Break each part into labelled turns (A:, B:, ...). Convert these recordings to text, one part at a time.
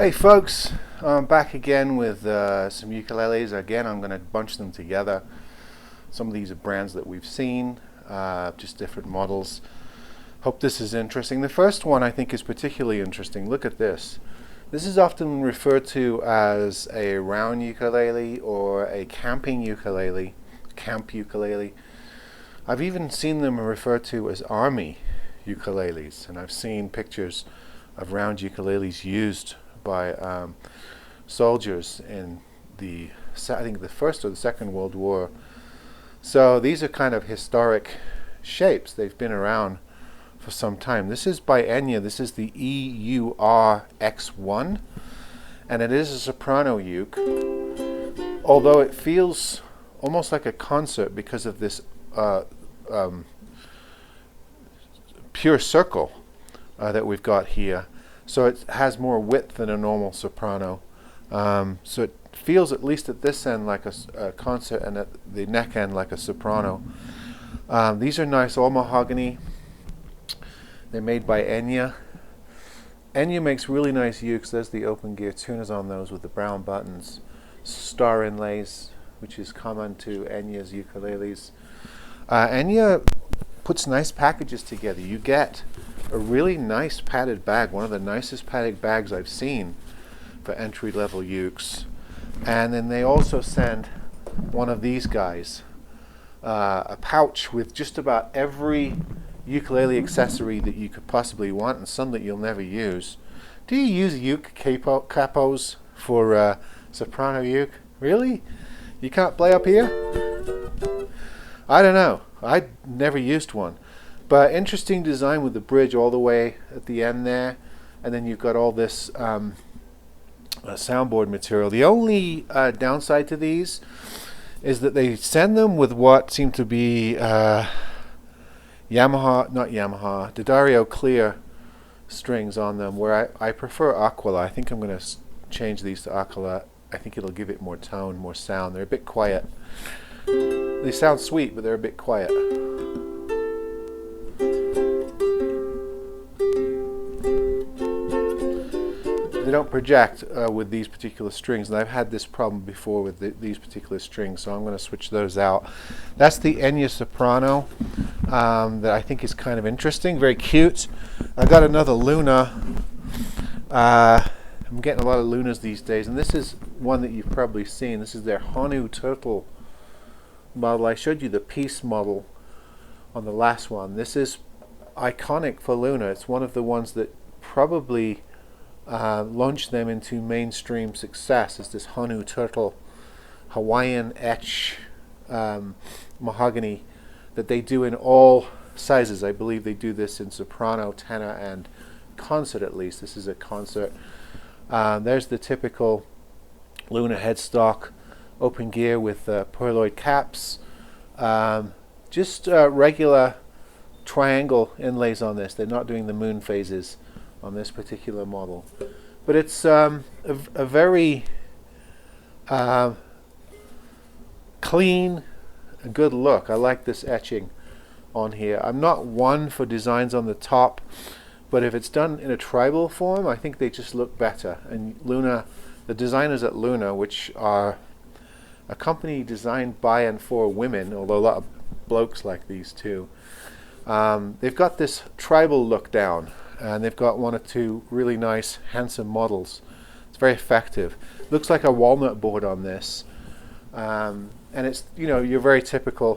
A: Hey folks, I'm back again with some ukuleles. Again, I'm going to bunch them together. Some of these are brands that we've seen, just different models. Hope this is interesting. The first one I think is particularly interesting. Look at this. This is often referred to as a round ukulele or a camping ukulele, camp ukulele. I've even seen them referred to as army ukuleles, and I've seen pictures of round ukuleles used by soldiers in I think the First or the Second World War. So these are kind of historic shapes. They've been around for some time. This is by Enya. This is the X1, and it is a soprano uke, although it feels almost like a concert because of this pure circle that we've got here. So it has more width than a normal soprano. So it feels, at least at this end, like a concert, and at the neck end like a soprano. These are nice, all mahogany. They're made by Enya. Enya makes really nice ukes. There's the open gear tuners on those with the brown buttons. Star inlays, which is common to Enya's ukuleles. Enya puts nice packages together. You get a really nice padded bag, one of the nicest padded bags I've seen for entry-level ukes. And then they also send one of these guys, a pouch with just about every ukulele accessory that you could possibly want, and some that you'll never use. Do you use uke capos for soprano uke? Really? You can't play up here? I don't know. I never used one. But interesting design with the bridge all the way at the end there, and then you've got all this soundboard material. The only downside to these is that they send them with what seem to be D'Addario clear strings on them, where I prefer Aquila. I think I'm going to change these to Aquila. I think it'll give it more tone, more sound. They're a bit quiet. They sound sweet, but they're a bit quiet. They don't project with these particular strings, and I've had this problem before with these particular strings, so I'm going to switch those out. That's the Enya Soprano that I think is kind of interesting, very cute. I got another Luna. I'm getting a lot of Lunas these days, and this is one that you've probably seen. This is their Honu Turtle model. I showed you the Peace model on the last one. This is iconic for Luna. It's one of the ones that probably launched them into mainstream success. Is this Honu Turtle Hawaiian etch mahogany that they do in all sizes. I believe they do this in soprano, tenor, and concert at least. This is a concert. There's the typical Luna headstock, open gear with pearloid caps. Just regular triangle inlays on this. They're not doing the moon phases on this particular model, but it's a very clean, good look. I like this etching on here. I'm not one for designs on the top, but if it's done in a tribal form, I think they just look better. And Luna, the designers at Luna, which are a company designed by and for women, although a lot of blokes like these too, they've got this tribal look down. And they've got one or two really nice, handsome models. It's very effective. Looks like a walnut board on this, and it's, you know, your very typical.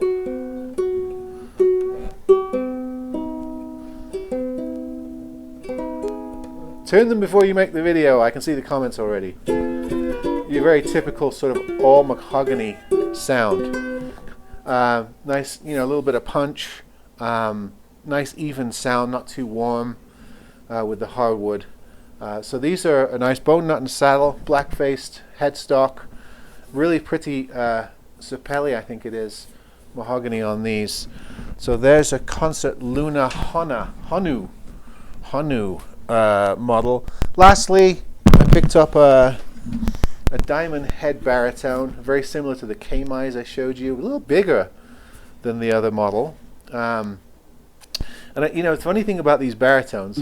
A: Turn them before you make the video. I can see the comments already. Your very typical sort of all mahogany sound. Nice, you know, a little bit of punch. Nice even sound, not too warm. With the hardwood. So these are a nice bone nut and saddle, black-faced headstock, really pretty sapelli, I think it is, mahogany on these. So there's a concert Luna Honu model. Lastly, I picked up a diamond head baritone, very similar to the K-Mize I showed you, a little bigger than the other model. And you know, the funny thing about these baritones,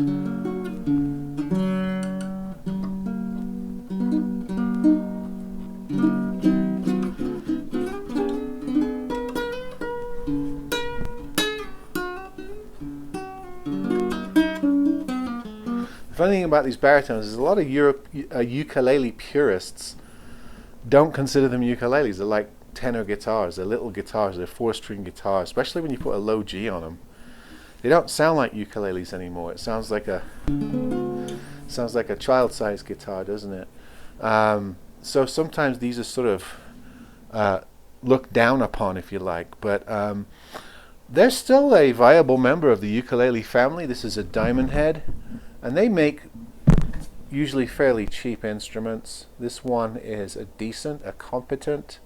A: funny thing about these baritones is a lot of ukulele purists don't consider them ukuleles. They're like tenor guitars. They're little guitars. They're 4-string guitars, especially when you put a low G on them. They don't sound like ukuleles anymore. It sounds like a child-sized guitar, doesn't it? So sometimes these are sort of looked down upon, if you like, but they're still a viable member of the ukulele family. This is a diamond head, and they make usually fairly cheap instruments. This one is a competent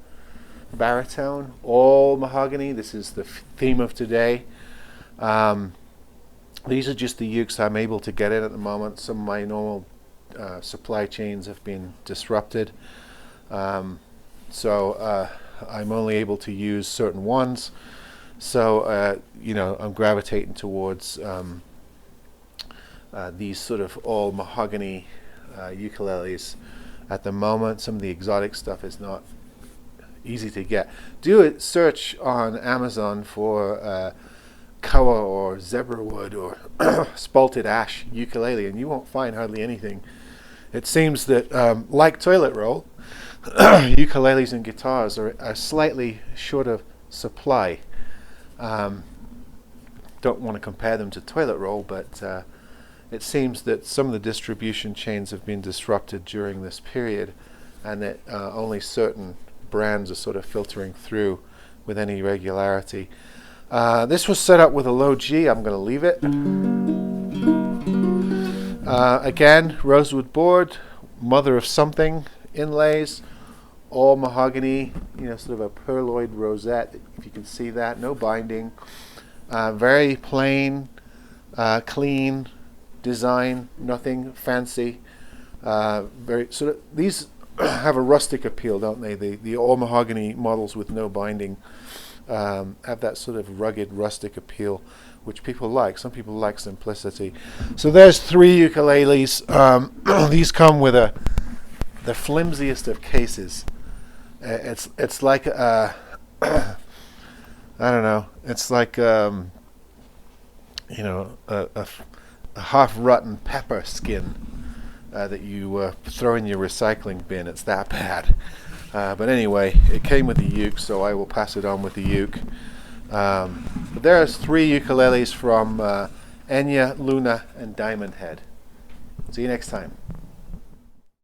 A: baritone, all mahogany. This is the theme of today. These are just the ukes I'm able to get in at the moment. Some of my normal supply chains have been disrupted, so I'm only able to use certain ones. So I'm gravitating towards these sort of all mahogany ukuleles at the moment. Some of the exotic stuff is not easy to get. Do a search on Amazon for koa or zebra wood or spalted ash ukulele, and you won't find hardly anything. It seems that like toilet roll, ukuleles and guitars are slightly short of supply. Don't want to compare them to toilet roll, but it seems that some of the distribution chains have been disrupted during this period, and that only certain brands are sort of filtering through with any regularity. This was set up with a low G. I'm going to leave it. Again, rosewood board, mother of something inlays, all mahogany, sort of a pearloid rosette, if you can see that. No binding. Very plain, clean design, nothing fancy. Very sort of, these have a rustic appeal, don't they? The all mahogany models with no binding have that sort of rugged, rustic appeal, which people like. Some people like simplicity. So there's 3 ukuleles. These come with the flimsiest of cases. It's like I don't know. It's like a half-rotten pepper skin that you throw in your recycling bin. It's that bad. But anyway, it came with the uke, so I will pass it on with the uke. But there's 3 ukuleles from Enya, Luna, and Diamond Head. See you next time.